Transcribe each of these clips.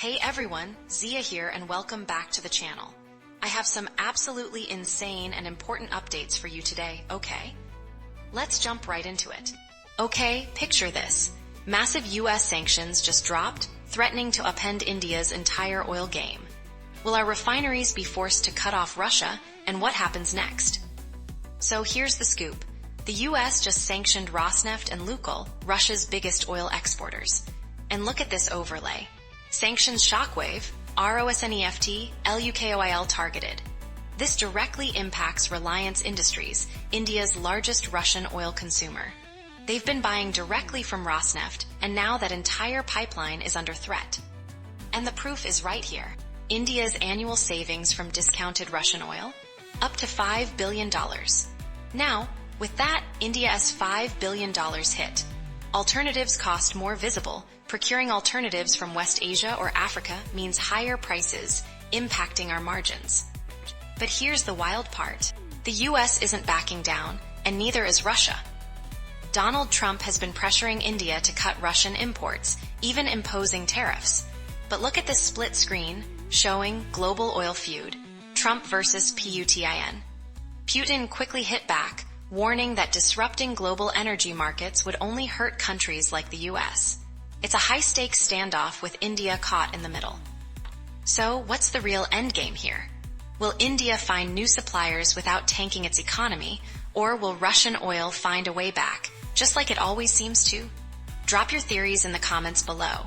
Hey everyone, Zia here and welcome back to the channel. I have some absolutely insane and important updates for you today, okay? Let's jump right into it. Okay, picture this. Massive US sanctions just dropped, threatening to upend India's entire oil game. Will our refineries be forced to cut off Russia, and what happens next? So here's the scoop. The US just sanctioned Rosneft and Lukoil, Russia's biggest oil exporters. And look at this overlay. Sanctions shockwave, ROSNEFT, LUKOIL targeted. This directly impacts Reliance Industries, India's largest Russian oil consumer. They've been buying directly from Rosneft, and now that entire pipeline is under threat. And the proof is right here. India's annual savings from discounted Russian oil? Up to $5 billion. Now, with that, India's $5 billion hit. Alternatives cost more visible. Procuring alternatives from West Asia or Africa means higher prices, impacting our margins. But here's the wild part. The US isn't backing down, and neither is Russia. Donald Trump has been pressuring India to cut Russian imports, even imposing tariffs. But look at this split screen showing global oil feud, Trump versus Putin. Putin quickly hit back, warning that disrupting global energy markets would only hurt countries like the US. It's a high-stakes standoff with India caught in the middle. So, what's the real endgame here? Will India find new suppliers without tanking its economy, or will Russian oil find a way back, just like it always seems to? Drop your theories in the comments below.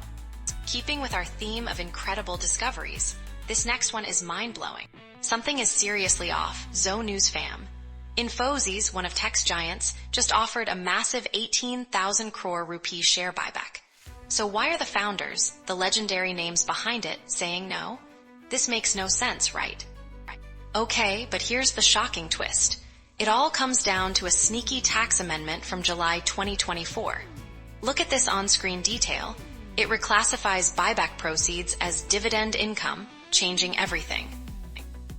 Keeping with our theme of incredible discoveries, this next one is mind-blowing. Something is seriously off, Zo News fam. Infosys, one of tech's giants, just offered a massive 18,000 crore rupee share buyback. So why are the founders, the legendary names behind it, saying no? This makes no sense, right? Okay, but here's the shocking twist. It all comes down to a sneaky tax amendment from July 2024. Look at this on-screen detail. It reclassifies buyback proceeds as dividend income, changing everything.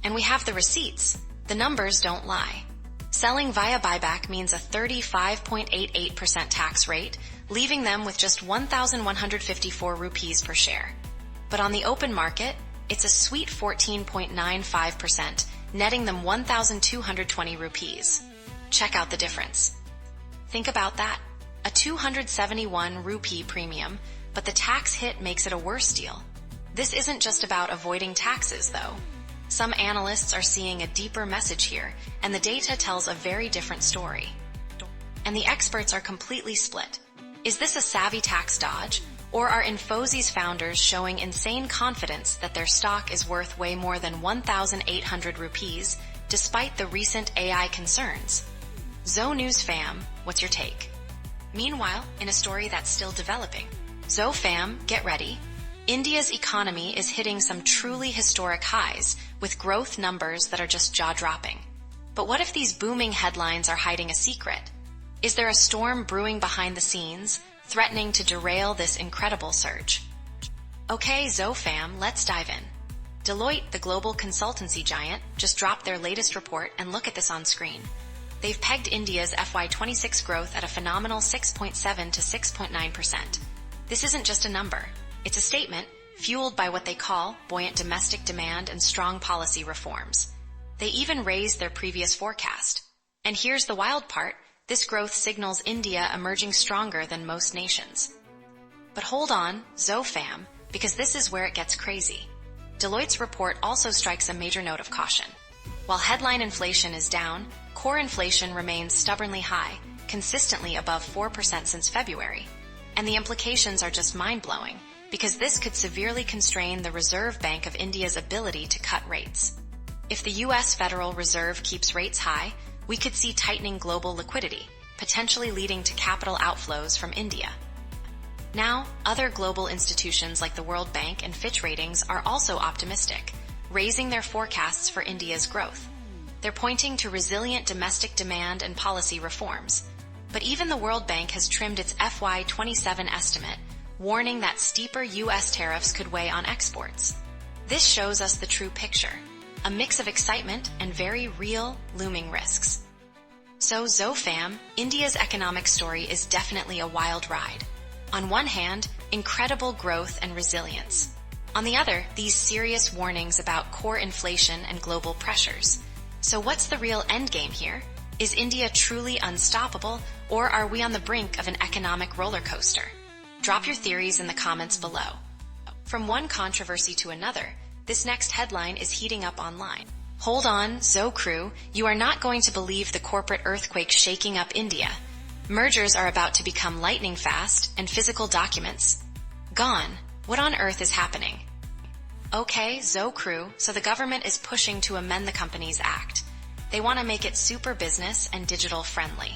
And we have the receipts. The numbers don't lie. Selling via buyback means a 35.88% tax rate, leaving them with just 1,154 rupees per share. But on the open market, it's a sweet 14.95%, netting them 1,220 rupees. Check out the difference. Think about that. A 271 rupee premium, but the tax hit makes it a worse deal. This isn't just about avoiding taxes, though. Some analysts are seeing a deeper message here, and the data tells a very different story. And the experts are completely split. Is this a savvy tax dodge, or are Infosys founders showing insane confidence that their stock is worth way more than 1,800 rupees, despite the recent AI concerns? Zo News fam, what's your take? Meanwhile, in a story that's still developing, Zo fam, get ready. India's economy is hitting some truly historic highs, with growth numbers that are just jaw-dropping. But what if these booming headlines are hiding a secret? Is there a storm brewing behind the scenes, threatening to derail this incredible surge? Okay, Zo fam, let's dive in. Deloitte, the global consultancy giant, just dropped their latest report, and look at this on screen. They've pegged India's FY26 growth at a phenomenal 6.7 to 6.9%. This isn't just a number. It's a statement fueled by what they call buoyant domestic demand and strong policy reforms. They even raised their previous forecast. And here's the wild part. This growth signals India emerging stronger than most nations. But hold on, Zo fam, because this is where it gets crazy. Deloitte's report also strikes a major note of caution. While headline inflation is down, core inflation remains stubbornly high, consistently above 4% since February. And the implications are just mind-blowing, because this could severely constrain the Reserve Bank of India's ability to cut rates. If the US Federal Reserve keeps rates high, we could see tightening global liquidity, potentially leading to capital outflows from India. Now, other global institutions like the World Bank and Fitch Ratings are also optimistic, raising their forecasts for India's growth. They're pointing to resilient domestic demand and policy reforms. But even the World Bank has trimmed its FY27 estimate, warning that steeper US tariffs could weigh on exports. This shows us the true picture, a mix of excitement and very real, looming risks. So Zo fam, India's economic story is definitely a wild ride. On one hand, incredible growth and resilience. On the other, these serious warnings about core inflation and global pressures. So what's the real endgame here? Is India truly unstoppable, or are we on the brink of an economic roller coaster? Drop your theories in the comments below. From one controversy to another, this next headline is heating up online. Hold on, Zoe crew, you are not going to believe the corporate earthquake shaking up India. Mergers are about to become lightning fast, and physical documents gone. What on earth is happening? Okay, Zoe crew, so the government is pushing to amend the Companies Act. They want to make it super business and digital friendly.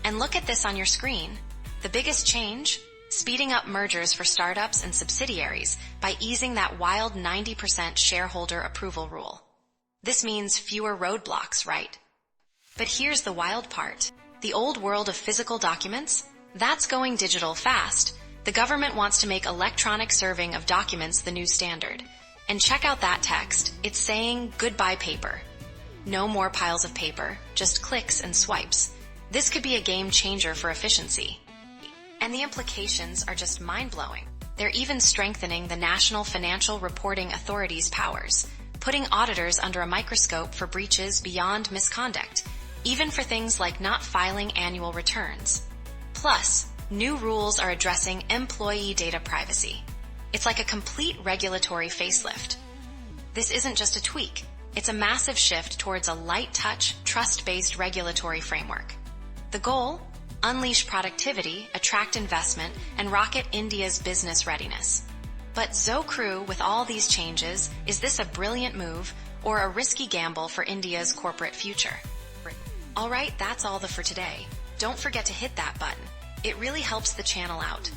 And look at this on your screen. The biggest change? Speeding up mergers for startups and subsidiaries by easing that wild 90% shareholder approval rule. This means fewer roadblocks, right? But here's the wild part. The old world of physical documents? That's going digital fast. The government wants to make electronic serving of documents the new standard. And check out that text. It's saying goodbye paper. No more piles of paper, just clicks and swipes. This could be a game changer for efficiency. And the implications are just mind-blowing. They're even strengthening the National Financial Reporting Authority's powers, putting auditors under a microscope for breaches beyond misconduct, even for things like not filing annual returns. Plus, new rules are addressing employee data privacy. It's like a complete regulatory facelift. This isn't just a tweak. It's a massive shift towards a light-touch, trust-based regulatory framework. The goal? Unleash productivity, attract investment, and rocket India's business readiness. But Zoe crew, with all these changes, is this a brilliant move or a risky gamble for India's corporate future? Alright, that's all for today. Don't forget to hit that button. It really helps the channel out.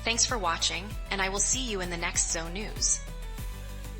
Thanks for watching, and I will see you in the next Zoe News.